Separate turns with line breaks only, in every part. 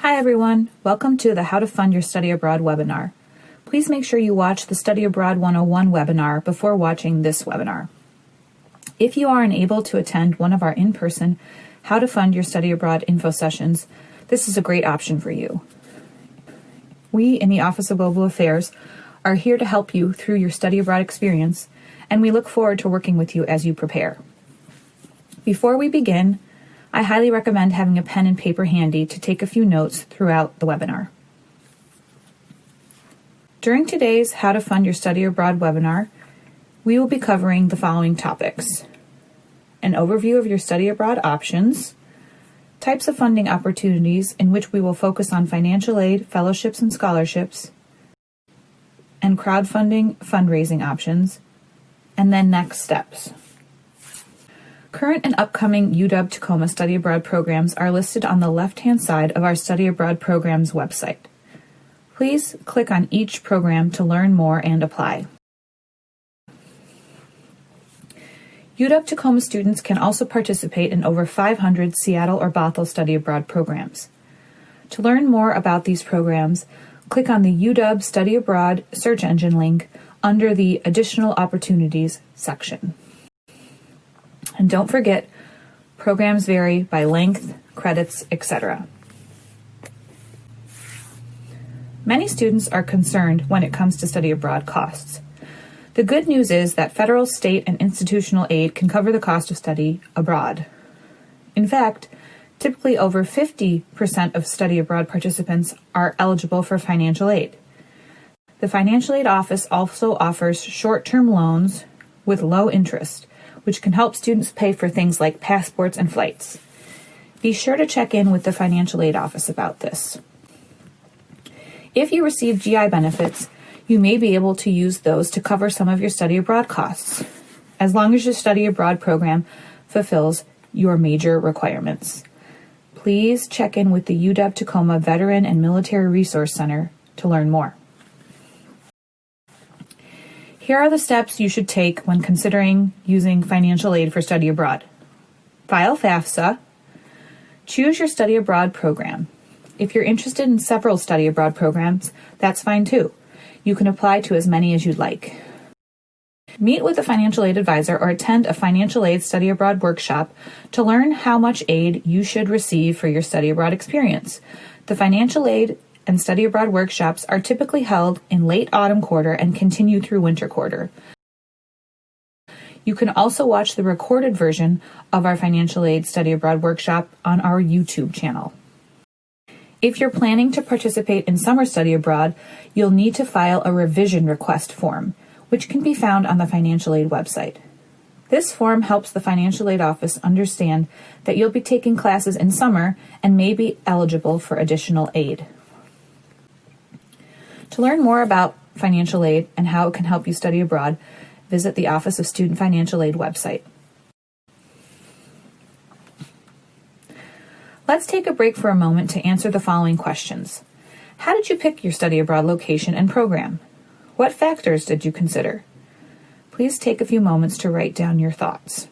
Hi everyone, welcome to the How to Fund Your Study Abroad webinar. Please make sure you watch the Study Abroad 101 webinar before watching this webinar. If you are unable to attend one of our in-person How to Fund Your Study Abroad info sessions, this is a great option for you. We in the Office of Global Affairs are here to help you through your study abroad experience, and we look forward to working with you as you prepare. Before we begin, I highly recommend having a pen and paper handy to take a few notes throughout the webinar. During today's How to Fund Your Study Abroad webinar, we will be covering the following topics: an overview of your study abroad options, types of funding opportunities in which we will focus on financial aid, fellowships, and scholarships, and crowdfunding fundraising options, and then next steps. Current and upcoming UW-Tacoma Study Abroad programs are listed on the left-hand side of our Study Abroad Programs website. Please click on each program to learn more and apply. UW-Tacoma students can also participate in over 500 Seattle or Bothell Study Abroad programs. To learn more about these programs, click on the UW Study Abroad search engine link under the Additional Opportunities section. And don't forget, programs vary by length, credits, etc. Many students are concerned when it comes to study abroad costs. The good news is that federal, state, and institutional aid can cover the cost of study abroad. In fact, typically over 50% of study abroad participants are eligible for financial aid. The Financial Aid Office also offers short-term loans with low interest, which can help students pay for things like passports and flights. Be sure to check in with the Financial Aid Office about this. If you receive GI benefits, you may be able to use those to cover some of your study abroad costs, as long as your study abroad program fulfills your major requirements. Please check in with the UW-Tacoma Veteran and Military Resource Center to learn more. Here are the steps you should take when considering using financial aid for study abroad. File FAFSA. Choose your study abroad program. If you're interested in several study abroad programs, that's fine too. You can apply to as many as you'd like. Meet with a financial aid advisor or attend a financial aid study abroad workshop to learn how much aid you should receive for your study abroad experience. The financial aid and study abroad workshops are typically held in late autumn quarter and continue through winter quarter. You can also watch the recorded version of our financial aid study abroad workshop on our YouTube channel. If you're planning to participate in summer study abroad, you'll need to file a revision request form, which can be found on the financial aid website. This form helps the Financial Aid Office understand that you'll be taking classes in summer and may be eligible for additional aid. To learn more about financial aid and how it can help you study abroad, visit the Office of Student Financial Aid website. Let's take a break for a moment to answer the following questions. How did you pick your study abroad location and program? What factors did you consider? Please take a few moments to write down your thoughts.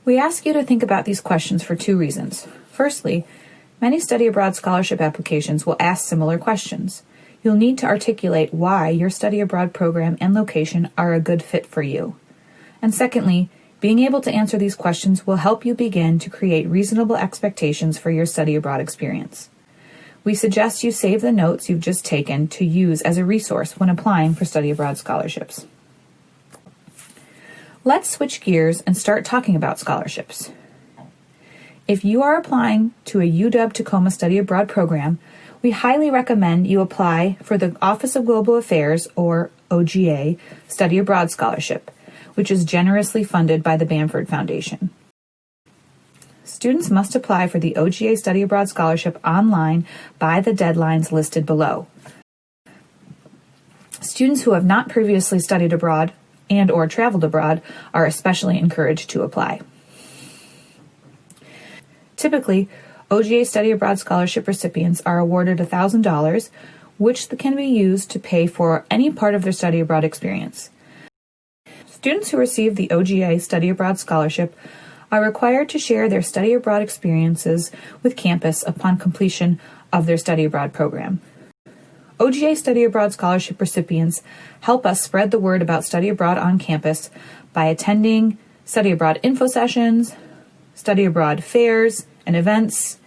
We ask you to think about these questions for two reasons. Firstly, many study abroad scholarship applications will ask similar questions. You'll need to articulate why your study abroad program and location are a good fit for you. And secondly, being able to answer these questions will help you begin to create reasonable expectations for your study abroad experience. We suggest you save the notes you've just taken to use as a resource when applying for study abroad scholarships. Let's switch gears and start talking about scholarships. If you are applying to a UW-Tacoma Study Abroad program, we highly recommend you apply for the Office of Global Affairs, or OGA, Study Abroad Scholarship, which is generously funded by the Bamford Foundation. Students must apply for the OGA Study Abroad Scholarship online by the deadlines listed below. Students who have not previously studied abroad and or traveled abroad are especially encouraged to apply. Typically, OGA Study Abroad Scholarship recipients are awarded $1,000, which can be used to pay for any part of their study abroad experience. Students who receive the OGA Study Abroad Scholarship are required to share their study abroad experiences with campus upon completion of their study abroad program. OGA Study Abroad Scholarship recipients help us spread the word about study abroad on campus by attending study abroad info sessions, study abroad fairs and events,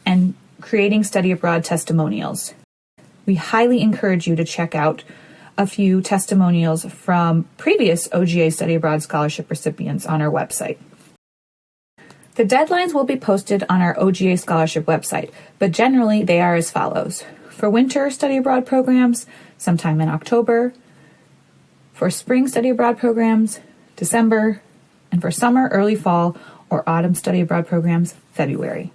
and creating study abroad testimonials. We highly encourage you to check out a few testimonials from previous OGA Study Abroad Scholarship recipients on our website. The deadlines will be posted on our OGA Scholarship website, but generally they are as follows. For winter study abroad programs, sometime in October. For spring study abroad programs, December. And for summer, early fall, or autumn study abroad programs, February.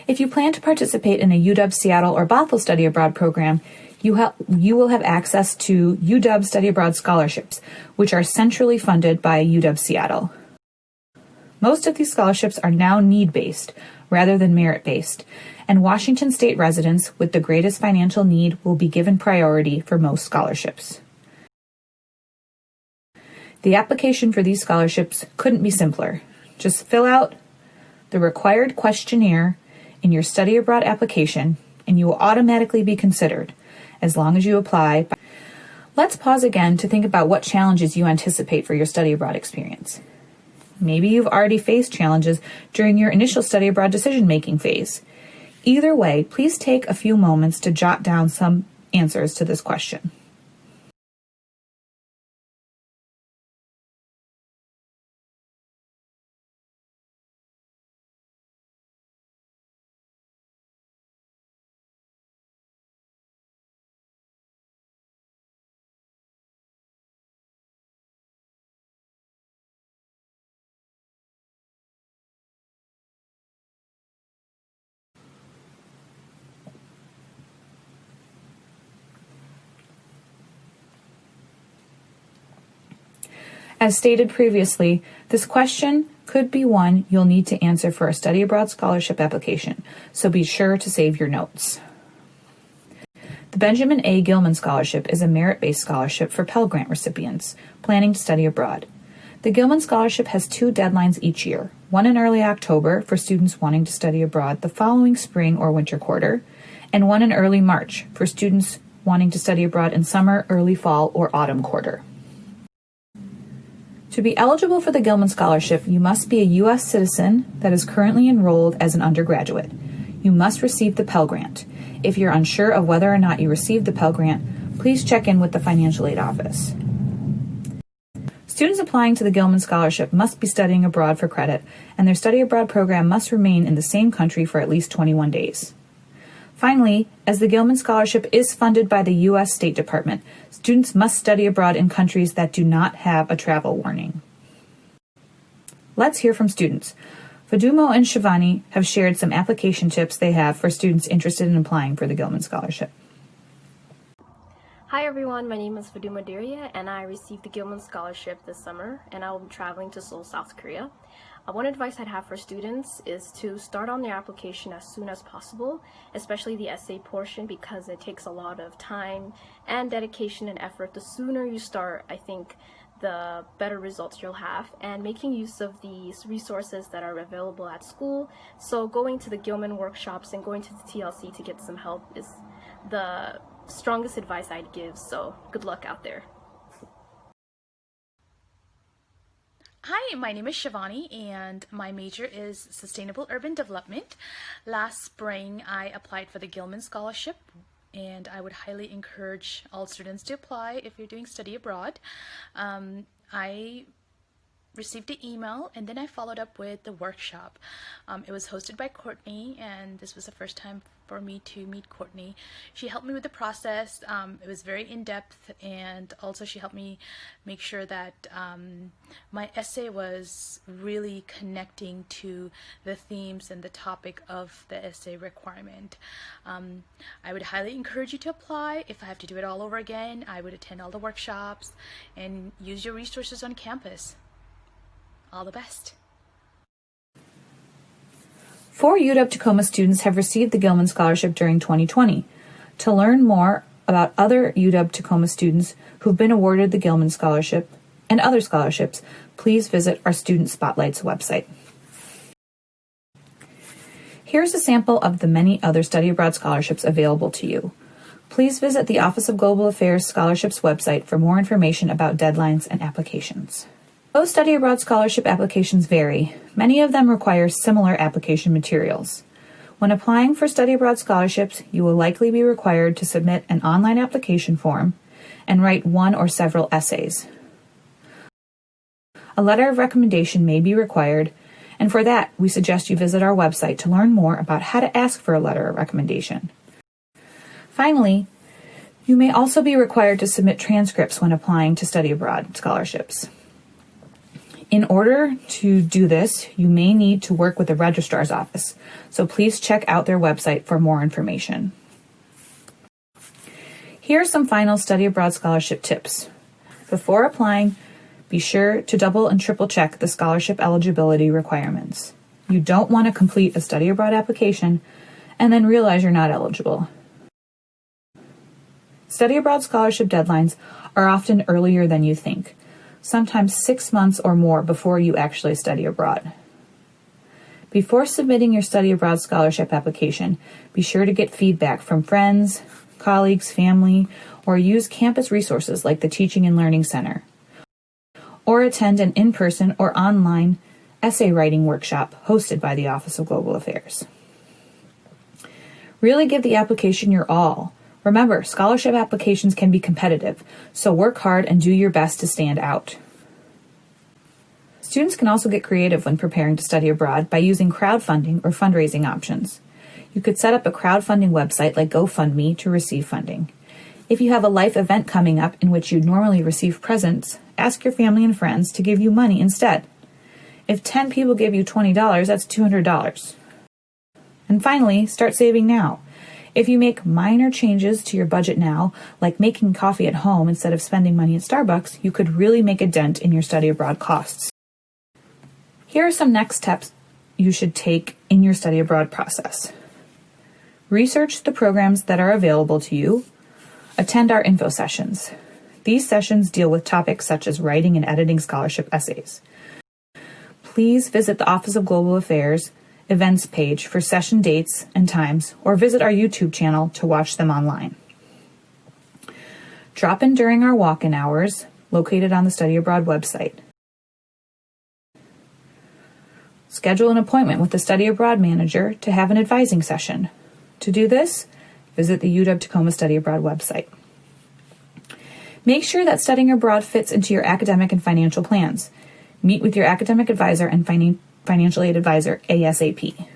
If you plan to participate in a UW Seattle or Bothell study abroad program, you will have access to UW Study Abroad scholarships, which are centrally funded by UW Seattle. Most of these scholarships are now need-based rather than merit-based, and Washington State residents with the greatest financial need will be given priority for most scholarships. The application for these scholarships couldn't be simpler. Just fill out the required questionnaire in your study abroad application, and you will automatically be considered, as long as you apply. Let's pause again to think about what challenges you anticipate for your study abroad experience. Maybe you've already faced challenges during your initial study abroad decision-making phase. Either way, please take a few moments to jot down some answers to this question. As stated previously, this question could be one you'll need to answer for a study abroad scholarship application, so be sure to save your notes. The Benjamin A. Gilman Scholarship is a merit-based scholarship for Pell Grant recipients planning to study abroad. The Gilman Scholarship has 2 deadlines each year, one in early October for students wanting to study abroad the following spring or winter quarter, and one in early March for students wanting to study abroad in summer, early fall, or autumn quarter. To be eligible for the Gilman Scholarship, you must be a U.S. citizen that is currently enrolled as an undergraduate. You must receive the Pell Grant. If you're unsure of whether or not you received the Pell Grant, please check in with the Financial Aid Office. Students applying to the Gilman Scholarship must be studying abroad for credit, and their study abroad program must remain in the same country for at least 21 days. Finally, as the Gilman Scholarship is funded by the U.S. State Department, students must study abroad in countries that do not have a travel warning. Let's hear from students. Fadumo and Shivani have shared some application tips they have for students interested in applying for the Gilman Scholarship.
Hi everyone, my name is Fadumo Diria and I received the Gilman Scholarship this summer and I will be traveling to Seoul, South Korea. One advice I'd have for students is to start on their application as soon as possible, especially the essay portion, because it takes a lot of time and dedication and effort. The sooner you start, I think, the better results you'll have, and making use of these resources that are available at school. So going to the Gilman workshops and going to the TLC to get some help is the strongest advice I'd give, so good luck out there.
Hi, my name is Shivani and my major is Sustainable Urban Development. Last spring I applied for the Gilman Scholarship and I would highly encourage all students to apply if you're doing study abroad. I received the email, and then I followed up with the workshop. It was hosted by Courtney, and this was the first time for me to meet Courtney. She helped me with the process. It was very in-depth, and also she helped me make sure that my essay was really connecting to the themes and the topic of the essay requirement. I would highly encourage you to apply. If I have to do it all over again, I would attend all the workshops and use your resources on campus. All the best.
4 UW-Tacoma students have received the Gilman Scholarship during 2020. To learn more about other UW-Tacoma students who've been awarded the Gilman Scholarship and other scholarships, please visit our Student Spotlights website. Here's a sample of the many other study abroad scholarships available to you. Please visit the Office of Global Affairs Scholarships website for more information about deadlines and applications. Though study abroad scholarship applications vary, many of them require similar application materials. When applying for study abroad scholarships, you will likely be required to submit an online application form and write one or several essays. A letter of recommendation may be required, and for that, we suggest you visit our website to learn more about how to ask for a letter of recommendation. Finally, you may also be required to submit transcripts when applying to study abroad scholarships. In order to do this, you may need to work with the registrar's office, so please check out their website for more information. Here are some final study abroad scholarship tips. Before applying, be sure to double and triple check the scholarship eligibility requirements. You don't want to complete a study abroad application and then realize you're not eligible. Study abroad scholarship deadlines are often earlier than you think, sometimes 6 months or more before you actually study abroad. Before submitting your study abroad scholarship application, be sure to get feedback from friends, colleagues, family, or use campus resources like the Teaching and Learning Center, or attend an in-person or online essay writing workshop hosted by the Office of Global Affairs. Really give the application your all. Remember, scholarship applications can be competitive, so work hard and do your best to stand out. Students can also get creative when preparing to study abroad by using crowdfunding or fundraising options. You could set up a crowdfunding website like GoFundMe to receive funding. If you have a life event coming up in which you'd normally receive presents, ask your family and friends to give you money instead. If 10 people give you $20, that's $200. And finally, start saving now. If you make minor changes to your budget now, like making coffee at home instead of spending money at Starbucks, you could really make a dent in your study abroad costs. Here are some next steps you should take in your study abroad process. Research the programs that are available to you. Attend our info sessions. These sessions deal with topics such as writing and editing scholarship essays. Please visit the Office of Global Affairs events page for session dates and times, or visit our YouTube channel to watch them online. Drop in during our walk-in hours, located on the Study Abroad website. Schedule an appointment with the Study Abroad manager to have an advising session. To do this, visit the UW-Tacoma Study Abroad website. Make sure that studying abroad fits into your academic and financial plans. Meet with your academic advisor and financial aid advisor ASAP.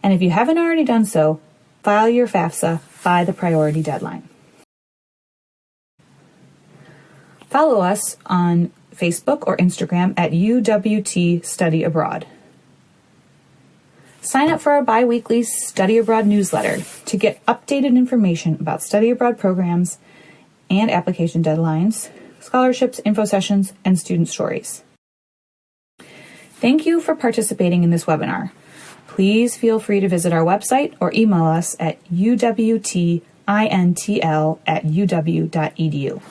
And if you haven't already done so, file your FAFSA by the priority deadline. Follow us on Facebook or Instagram at UWT Study Abroad. Sign up for our bi-weekly Study Abroad newsletter to get updated information about study abroad programs and application deadlines, scholarships, info sessions, and student stories. Thank you for participating in this webinar. Please feel free to visit our website or email us at uwtintl@uw.edu.